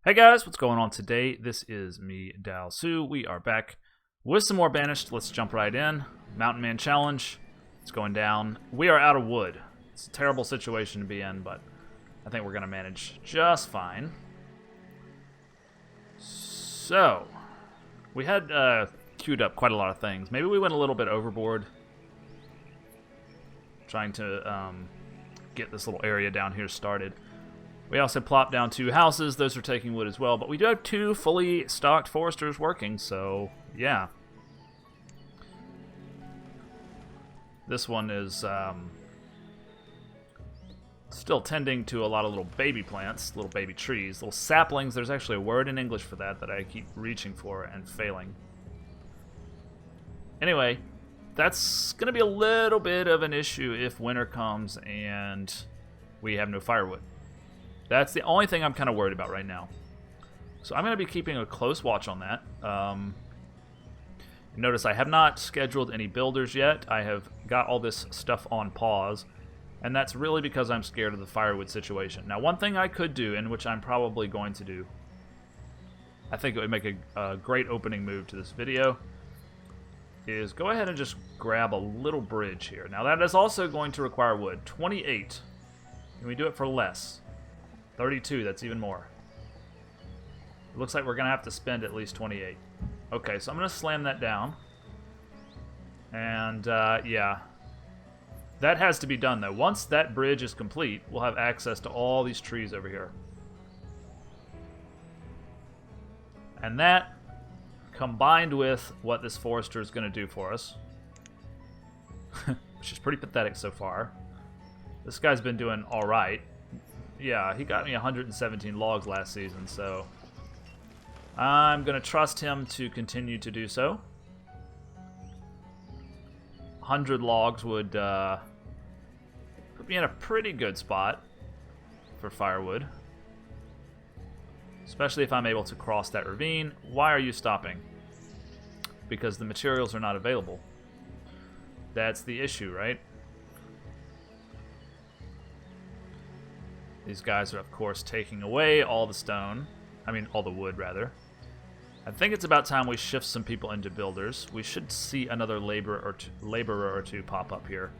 Hey guys, what's going on today? This is me, Dal Su. We are back with some more Banished. Let's jump right in. Mountain Man Challenge. It's going down. We are out of wood. It's a terrible situation to be in, but I think we're going to manage just fine. So, we had queued up quite a lot of things. Maybe we went a little bit overboard trying to get this little area down here started. We also plopped down 2 houses. Those are taking wood as well. But we do have 2 fully stocked foresters working, so yeah. This one is still tending to a lot of little baby plants, little baby trees, little saplings. There's actually a word in English for that I keep reaching for and failing. Anyway, that's going to be a little bit of an issue if winter comes and we have no firewood. That's the only thing I'm kind of worried about right now. So I'm going to be keeping a close watch on that. Notice I have not scheduled any builders yet. I have got all this stuff on pause. And that's really because I'm scared of the firewood situation. Now, one thing I could do, and which I'm probably going to do, I think it would make a great opening move to this video, is go ahead and just grab a little bridge here. Now, that is also going to require wood. 28. Can we do it for less? 32, that's even more. It looks like we're going to have to spend at least 28. Okay, so I'm going to slam that down. And, yeah. That has to be done, though. Once that bridge is complete, we'll have access to all these trees over here. And that, combined with what this forester is going to do for us, which is pretty pathetic so far. This guy's been doing all right. Yeah, he got me 117 logs last season, so I'm going to trust him to continue to do so. 100 logs would put me in a pretty good spot for firewood. Especially if I'm able to cross that ravine. Why are you stopping? Because the materials are not available. That's the issue, right? These guys are, of course, taking away all the stone. I mean, all the wood, rather. I think it's about time we shift some people into builders. We should see another laborer or two pop up here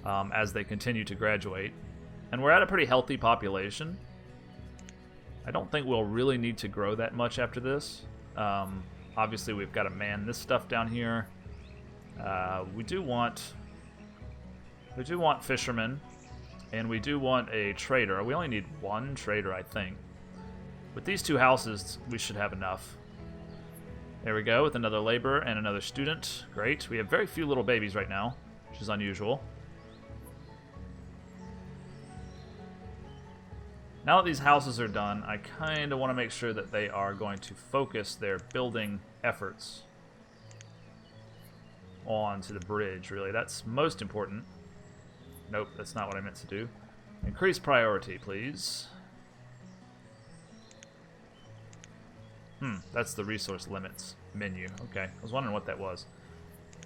as they continue to graduate. And we're at a pretty healthy population. I don't think we'll really need to grow that much after this. Obviously, we've got to man this stuff down here. We do want fishermen. And we do want a trader. We only need 1 trader, I think. With these 2 houses, we should have enough. There we go, with another laborer and another student. Great. We have very few little babies right now, which is unusual. Now that these houses are done, I kind of want to make sure that they are going to focus their building efforts onto the bridge, really. That's most important. Nope, that's not what I meant to do. Increase priority, please. That's the resource limits menu. Okay, I was wondering what that was.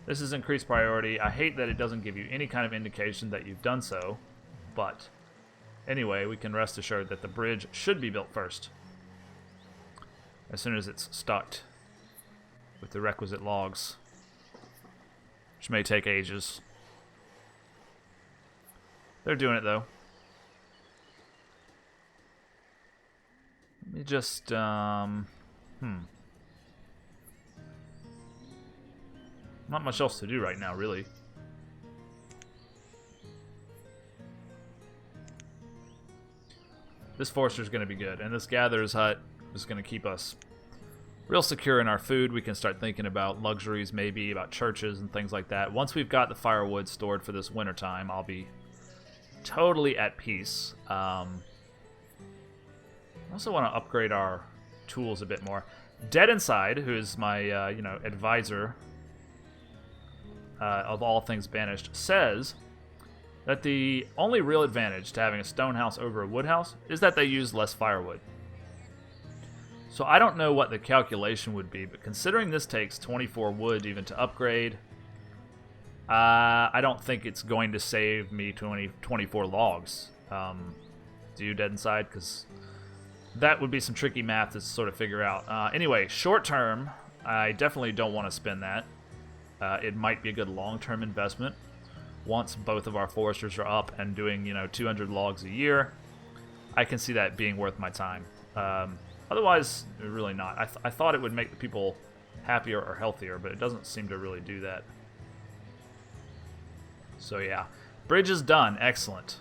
This is increased priority. I hate that it doesn't give you any kind of indication that you've done so, but anyway, we can rest assured that the bridge should be built first. As soon as it's stocked with the requisite logs, which may take ages. They're doing it, though. Let me just, Not much else to do right now, really. This forester's going to be good, and this gatherer's hut is going to keep us real secure in our food. We can start thinking about luxuries, maybe, about churches and things like that. Once we've got the firewood stored for this wintertime, I'll be totally at peace. I also want to upgrade our tools a bit more. Dead Inside, who is my advisor of all things Banished, says that the only real advantage to having a stone house over a wood house is that they use less firewood. So I don't know what the calculation would be, but considering this takes 24 wood even to upgrade, I don't think it's going to save me 24 logs. Do you, Dead Inside? Because that would be some tricky math to sort of figure out. Anyway, short term, I definitely don't want to spend that. It might be a good long-term investment once both of our foresters are up and doing, 200 logs a year. I can see that being worth my time. Otherwise, really not. I thought it would make the people happier or healthier, but it doesn't seem to really do that. So yeah, bridge is done. Excellent.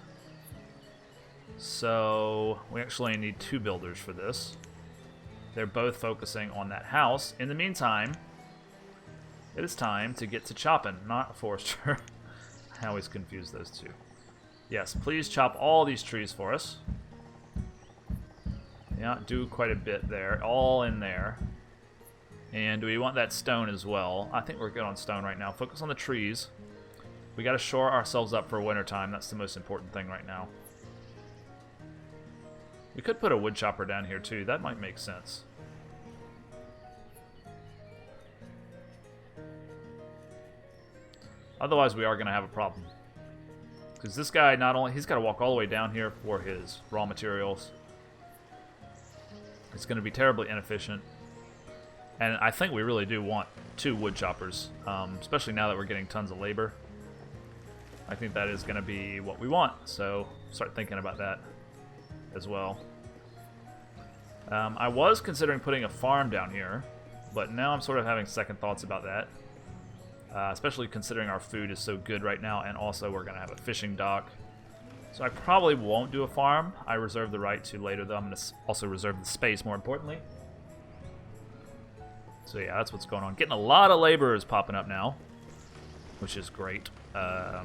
So we actually need 2 builders for this. They're both focusing on that house. In the meantime, it is time to get to chopping, not a forester. I always confuse those two. Yes, please chop all these trees for us. Yeah, do quite a bit there. All in there. And we want that stone as well. I think we're good on stone right now. Focus on the trees. We got to shore ourselves up for wintertime. That's the most important thing right now. We could put a wood chopper down here too. That might make sense. Otherwise, we are going to have a problem. Because this guy, not only... he's got to walk all the way down here for his raw materials. It's going to be terribly inefficient. And I think we really do want 2 wood choppers. Especially now that we're getting tons of labor. I think that is going to be what we want. So, start thinking about that as well. I was considering putting a farm down here. But now I'm sort of having second thoughts about that. Especially considering our food is so good right now, and also we're going to have a fishing dock. So I probably won't do a farm. I reserve the right to later, though. I'm going to also reserve the space, more importantly. So yeah, that's what's going on. Getting a lot of laborers popping up now, which is great. I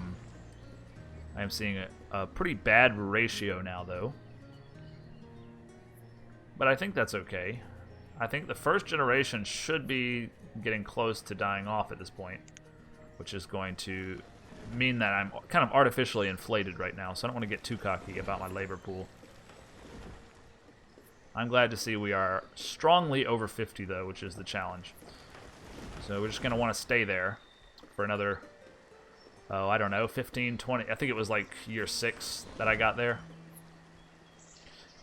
am seeing a pretty bad ratio now, though. But I think that's okay. I think the first generation should be getting close to dying off at this point, which is going to mean that I'm kind of artificially inflated right now, so I don't want to get too cocky about my labor pool. I'm glad to see we are strongly over 50, though, which is the challenge. So we're just going to want to stay there for another, oh, I don't know, 15, 20. I think it was like year 6 that I got there.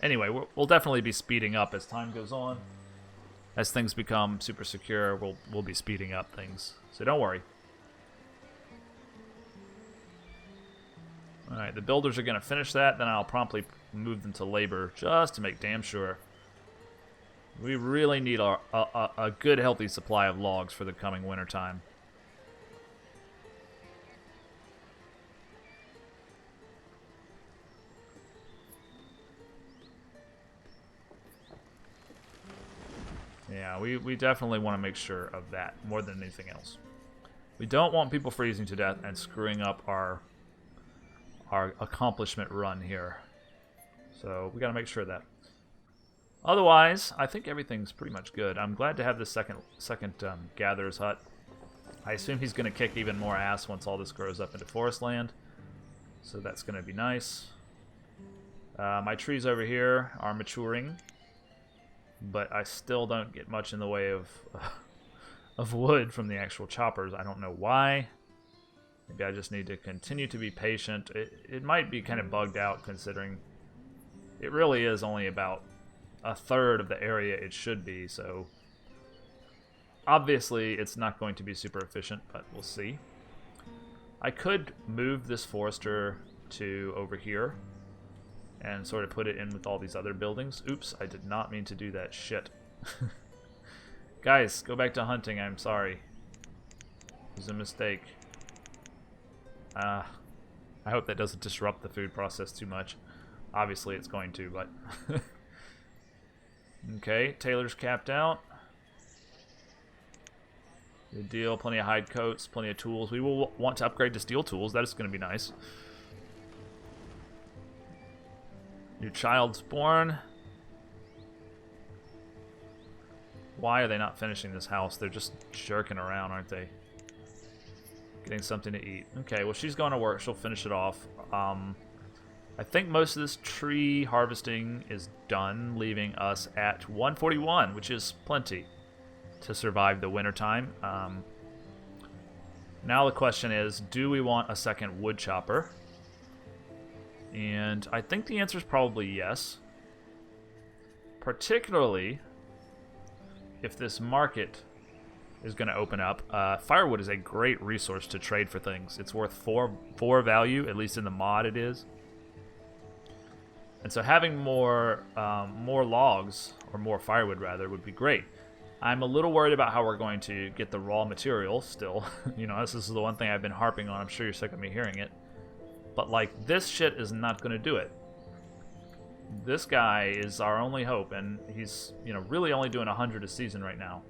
Anyway, we'll definitely be speeding up as time goes on. As things become super secure, we'll be speeding up things. So don't worry. Alright, the builders are going to finish that, then I'll promptly move them to labor just to make damn sure. We really need a good, healthy supply of logs for the coming winter time. Yeah, we definitely want to make sure of that more than anything else. We don't want people freezing to death and screwing up our accomplishment run here. So we got to make sure of that. Otherwise, I think everything's pretty much good. I'm glad to have this second gatherer's hut. I assume he's going to kick even more ass once all this grows up into forest land. So that's going to be nice. My trees over here are maturing, but I still don't get much in the way of wood from the actual choppers. I don't know why. Maybe I just need to continue to be patient. It might be kind of bugged out, considering it really is only about a third of the area it should be, so obviously it's not going to be super efficient, but we'll see. I could move this forester to over here and sort of put it in with all these other buildings. Oops, I did not mean to do that. Shit. Guys, go back to hunting. I'm sorry. It was a mistake. I hope that doesn't disrupt the food process too much. Obviously it's going to, but... Okay, Taylor's capped out. Good deal. Plenty of hide coats, plenty of tools. We will want to upgrade to steel tools. That is going to be nice. New child's born. Why are they not finishing this house? They're just jerking around, aren't they? Getting something to eat. Okay, well, she's going to work. She'll finish it off. I think most of this tree harvesting is done, leaving us at 141, which is plenty to survive the wintertime. Now the question is, do we want a second wood chopper? And I think the answer is probably yes. particularly if this market is going to open up. Firewood is a great resource to trade for things. It's worth four value, at least in the mod it is. And so having more logs, or more firewood rather, would be great. I'm a little worried about how we're going to get the raw material still. You know, this is the one thing I've been harping on. I'm sure you're sick of me hearing it. But, like, this shit is not going to do it. This guy is our only hope, and he's, you know, really only doing 100 a season right now.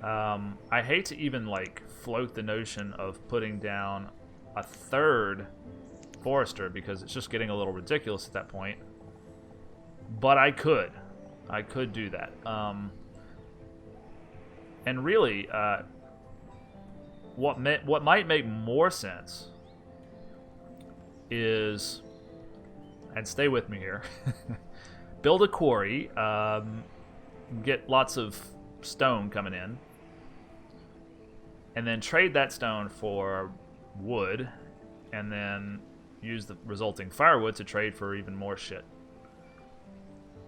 I hate to even, like, float the notion of putting down a third forester, because it's just getting a little ridiculous at that point. But I could do that. And really, what might make more sense is, and stay with me here, build a quarry, get lots of stone coming in, and then trade that stone for wood, and then use the resulting firewood to trade for even more shit.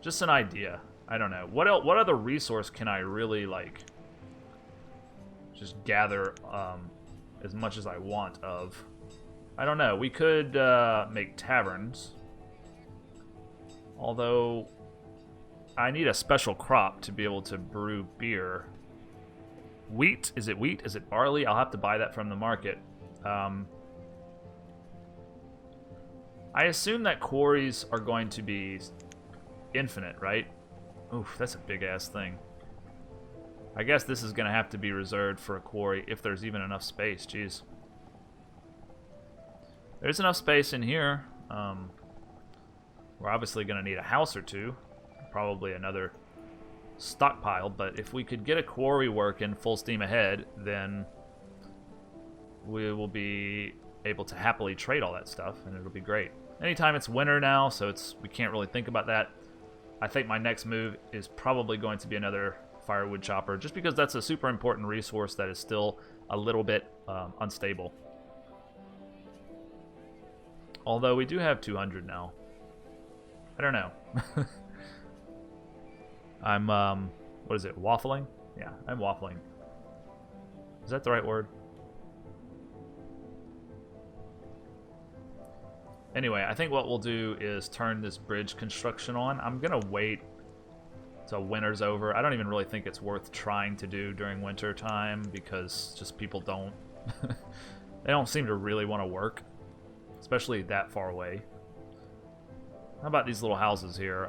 Just an idea. I don't know. What other resource can I really, like, just gather as much as I want of? I don't know. We could make taverns. Although, I need a special crop to be able to brew beer. Wheat? Is it wheat? Is it barley? I'll have to buy that from the market. I assume that quarries are going to be infinite, right? Oof, that's a big-ass thing. I guess this is going to have to be reserved for a quarry if there's even enough space. Jeez. There's enough space in here. We're obviously going to need a house or two. Probably another stockpile. But if we could get a quarry working full steam ahead, then we will be able to happily trade all that stuff, and it'll be great. Anytime it's winter now, so we can't really think about that. I think my next move is probably going to be another firewood chopper, just because that's a super important resource that is still a little bit unstable. Although we do have 200 now. I don't know. I'm, what is it, waffling? Yeah, I'm waffling. Is that the right word? Anyway, I think what we'll do is turn this bridge construction on. I'm going to wait till winter's over. I don't even really think it's worth trying to do during winter time, because just people don't... they don't seem to really want to work, especially that far away. How about these little houses here?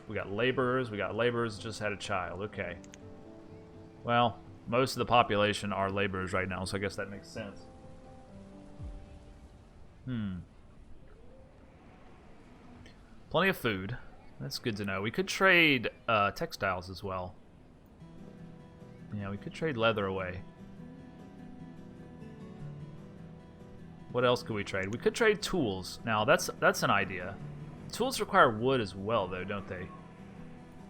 We got laborers. We got laborers just had a child. Okay. Well, most of the population are laborers right now, so I guess that makes sense. Plenty of food. That's good to know. We could trade textiles as well. Yeah, we could trade leather away. What else could we trade? We could trade tools. Now, that's an idea. Tools require wood as well, though, don't they?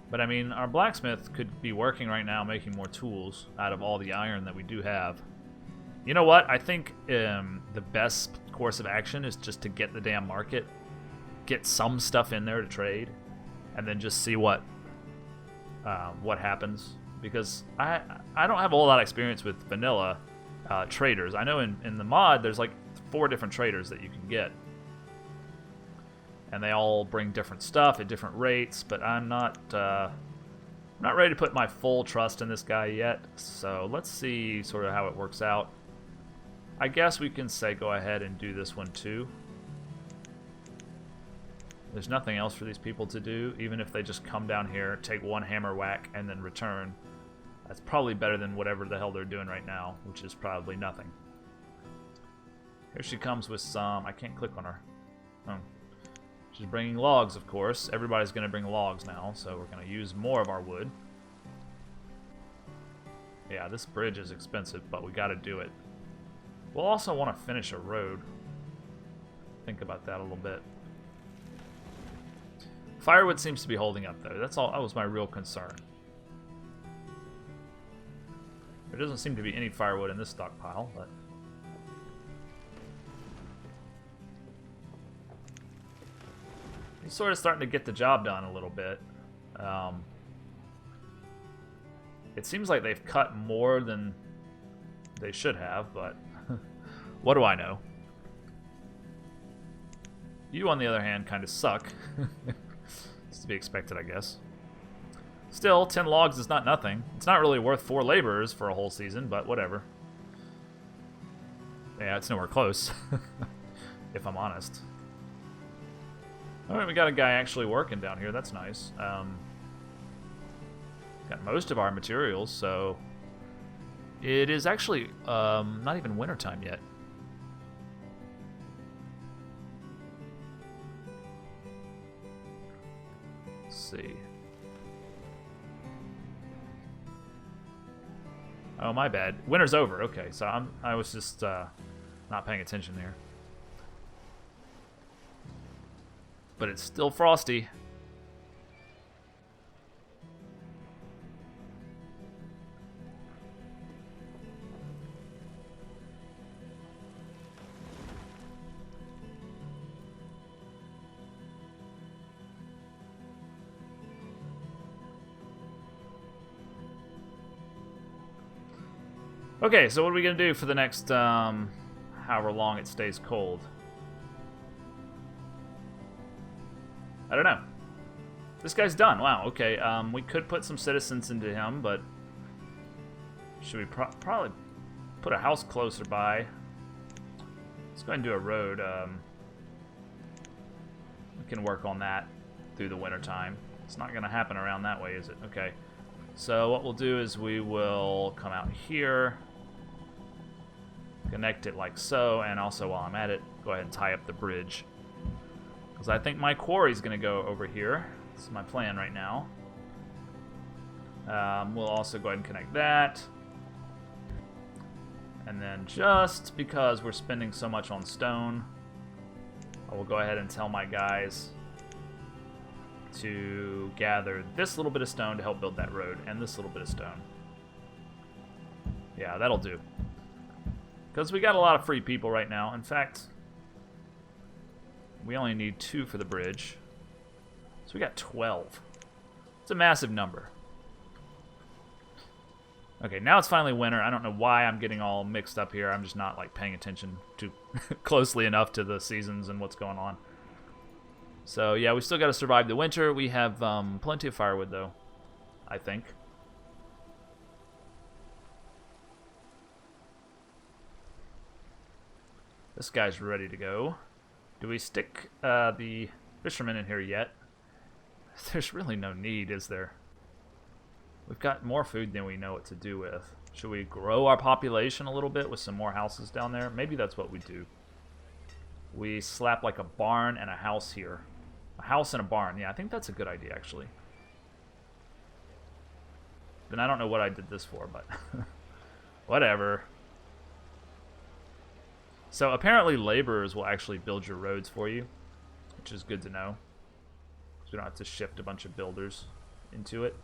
But, I mean, our blacksmith could be working right now making more tools out of all the iron that we do have. You know what? I think the best course of action is just to get the damn market, get some stuff in there to trade, and then just see what happens. Because I don't have a whole lot of experience with vanilla traders. I know in the mod there's like 4 different traders that you can get, and they all bring different stuff at different rates. But I'm not ready to put my full trust in this guy yet. So let's see sort of how it works out. I guess we can say go ahead and do this one too. There's nothing else for these people to do, even if they just come down here, take one hammer whack, and then return. That's probably better than whatever the hell they're doing right now, which is probably nothing. Here she comes with some... I can't click on her. Oh. She's bringing logs, of course. Everybody's going to bring logs now, so we're going to use more of our wood. Yeah, this bridge is expensive, but we got to do it. We'll also want to finish a road. Think about that a little bit. Firewood seems to be holding up, though. That was my real concern. There doesn't seem to be any firewood in this stockpile, but... He's sort of starting to get the job done a little bit. It seems like they've cut more than they should have, but what do I know? You, on the other hand, kind of suck. It's to be expected, I guess. Still, 10 logs is not nothing. It's not really worth 4 laborers for a whole season, but whatever. Yeah, it's nowhere close, if I'm honest. Alright, we got a guy actually working down here. That's nice. Got most of our materials, so it is actually not even wintertime yet. Let's see. Oh, my bad. Winter's over. Okay, so I was just not paying attention there. But it's still frosty. Okay, so what are we going to do for the next, however long it stays cold? I don't know. This guy's done. Wow, okay. We could put some citizens into him, but should we probably put a house closer by? Let's go ahead and do a road. We can work on that through the winter time. It's not going to happen around that way, is it? Okay. So what we'll do is we will come out here, connect it like so, and also while I'm at it, go ahead and tie up the bridge. Because I think my quarry's going to go over here. This is my plan right now. We'll also go ahead and connect that. And then just because we're spending so much on stone, I will go ahead and tell my guys to gather this little bit of stone to help build that road, and this little bit of stone. Yeah, that'll do. Because we got a lot of free people right now. In fact, we only need 2 for the bridge. So we got 12. It's a massive number. Okay, now it's finally winter. I don't know why I'm getting all mixed up here. I'm just not like paying attention too closely enough to the seasons and what's going on. So yeah, we still got to survive the winter. We have plenty of firewood though, I think. This guy's ready to go. Do we stick the fishermen in here yet? There's really no need, is there? We've got more food than we know what to do with. Should we grow our population a little bit with some more houses down there? Maybe that's what we do. We slap like a barn and a house here. A house and a barn. Yeah, I think that's a good idea, actually. Then I don't know what I did this for, but whatever. So apparently laborers will actually build your roads for you, which is good to know. So we don't have to shift a bunch of builders into it.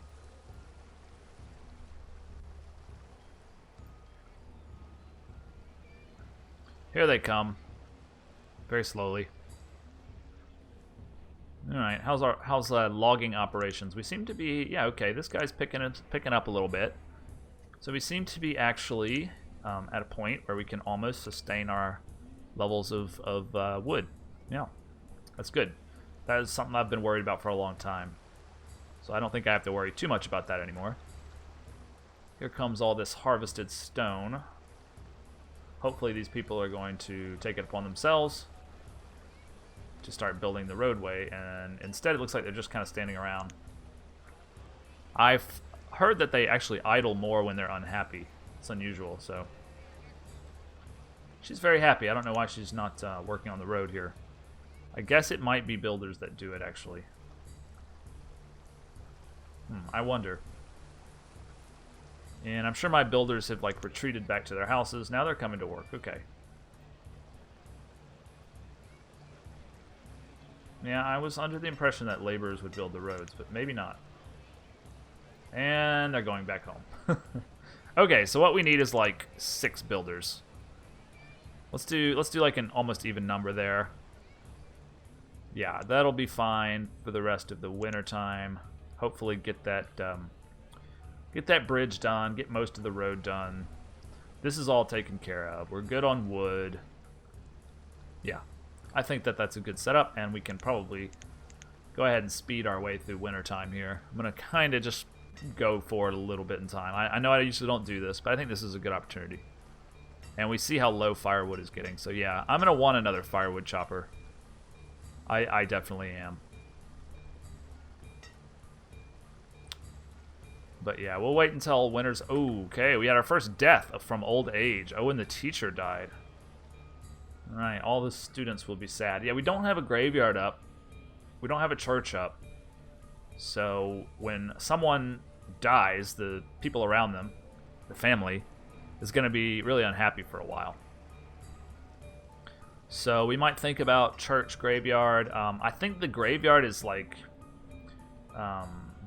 Here they come. Very slowly. Alright, how's logging operations? We seem to be, yeah, okay, this guy's picking up a little bit. So we seem to be actually at a point where we can almost sustain our levels of wood. Yeah, that's good. That is something I've been worried about for a long time. So I don't think I have to worry too much about that anymore. Here comes all this harvested stone. Hopefully these people are going to take it upon themselves to start building the roadway, and instead it looks like they're just kind of standing around. I've heard that they actually idle more when they're unhappy. It's unusual, so. She's very happy. I don't know why she's not working on the road here. I guess it might be builders that do it, actually. I wonder. And I'm sure my builders have, like, retreated back to their houses. Now they're coming to work. Okay. Yeah, I was under the impression that laborers would build the roads, but maybe not. And they're going back home. Okay, so what we need is like 6 builders. Let's do like an almost even number there. Yeah, that'll be fine for the rest of the winter time. Hopefully get that bridge done, get most of the road done. This is all taken care of. We're good on wood. Yeah, I think that that's a good setup, and we can probably go ahead and speed our way through winter time here. I'm going to kind of just go for it a little bit in time. I know I usually don't do this, but I think this is a good opportunity. And we see how low firewood is getting. So yeah, I'm going to want another firewood chopper. I definitely am. But yeah, we'll wait until winter's... Oh, okay, we had our first death from old age. Oh, and the teacher died. Alright, all the students will be sad. Yeah, we don't have a graveyard up. We don't have a church up. So when someone dies, the people around them, the family, is going to be really unhappy for a while. So we might think about church graveyard. I think the graveyard is like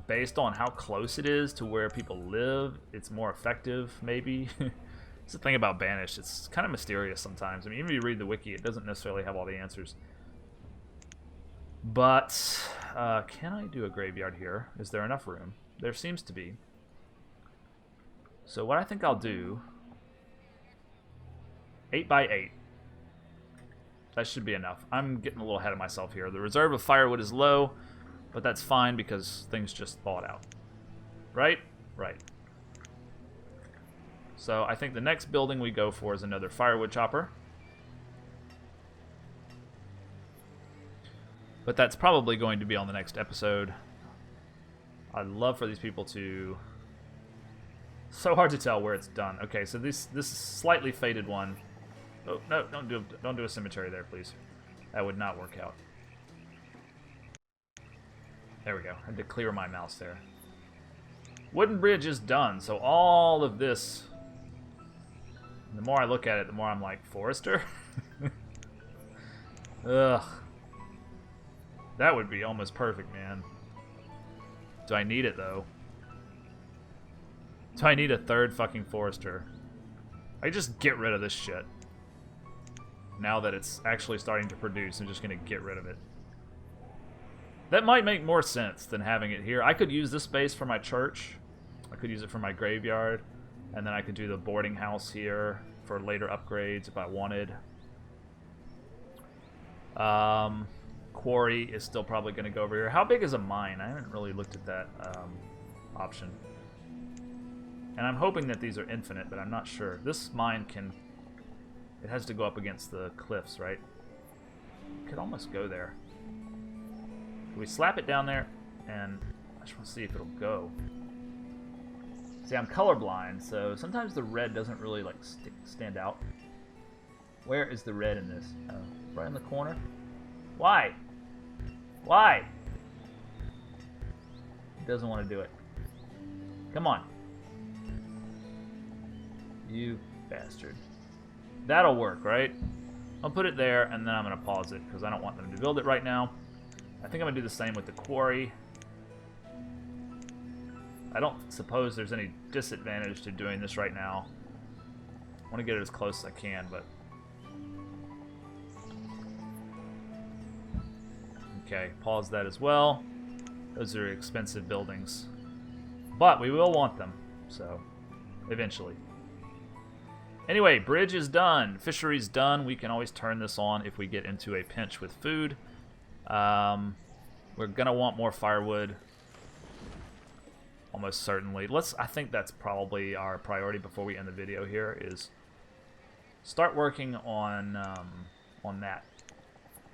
based on how close it is to where people live. It's more effective, maybe. It's the thing about Banished. It's kind of mysterious sometimes. I mean, even if you read the wiki, it doesn't necessarily have all the answers. But can I do a graveyard here? Is there enough room? There seems to be. So what I think I'll do, 8 by 8. That should be enough. I'm getting a little ahead of myself here. The reserve of firewood is low, but that's fine because things just thawed out. Right? Right. So I think the next building we go for is another firewood chopper. But that's probably going to be on the next episode. I'd love for these people to... So hard to tell where it's done. Okay, so this slightly faded one. Oh, no, don't do a cemetery there, please. That would not work out. There we go. I had to clear my mouse there. Wooden bridge is done, so all of this... The more I look at it, the more I'm like, Forester? Ugh. That would be almost perfect, man. Do I need it, though? Do I need a third fucking Forester? I just get rid of this shit. Now that it's actually starting to produce, I'm just going to get rid of it. That might make more sense than having it here. I could use this space for my church. I could use it for my graveyard. And then I could do the boarding house here for later upgrades if I wanted. Quarry is still probably going to go over here. How big is a mine? I haven't really looked at that option. And I'm hoping that these are infinite, but I'm not sure. This mine can... It has to go up against the cliffs, right? Could almost go there. Can we slap it down there? And I just want to see if it'll go. See, I'm colorblind, so sometimes the red doesn't really like stand out. Where is the red in this? Oh, right in the corner? Why? Why? It doesn't want to do it. Come on. You bastard. That'll work, right? I'll put it there, and then I'm going to pause it, because I don't want them to build it right now. I think I'm going to do the same with the quarry. I don't suppose there's any disadvantage to doing this right now. I want to get it as close as I can, but... Okay, pause that as well. Those are expensive buildings. But we will want them, so eventually. Anyway, bridge is done. Fishery's done. We can always turn this on if we get into a pinch with food. We're going to want more firewood. Almost certainly. I think that's probably our priority before we end the video here, is start working on that.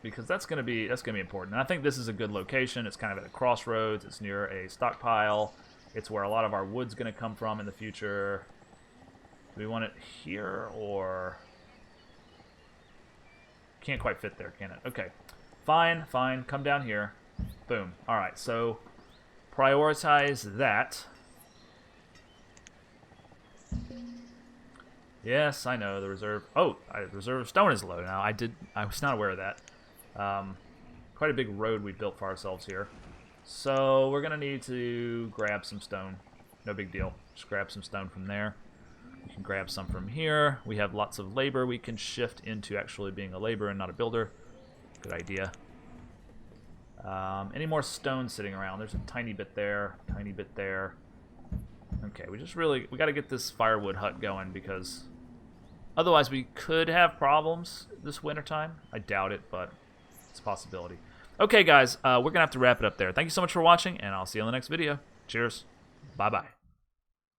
Because that's gonna be important. And I think this is a good location. It's kind of at a crossroads. It's near a stockpile. It's where a lot of our wood's gonna come from in the future. Do we want it here or can't quite fit there, can it? Okay. Fine, fine. Come down here. Boom. Alright, so prioritize that. Yes, I know the reserve. Oh, the reserve of stone is low now. I was not aware of that. Quite a big road we built for ourselves here. So we're gonna need to grab some stone. No big deal. Just grab some stone from there. We can grab some from here. We have lots of labor we can shift into actually being a laborer and not a builder. Good idea. Any more stone sitting around? There's a tiny bit there, tiny bit there. Okay, we got to get this firewood hut going because otherwise we could have problems this wintertime. I doubt it, but it's a possibility. Okay, guys, we're going to have to wrap it up there. Thank you so much for watching, and I'll see you in the next video. Cheers. Bye-bye.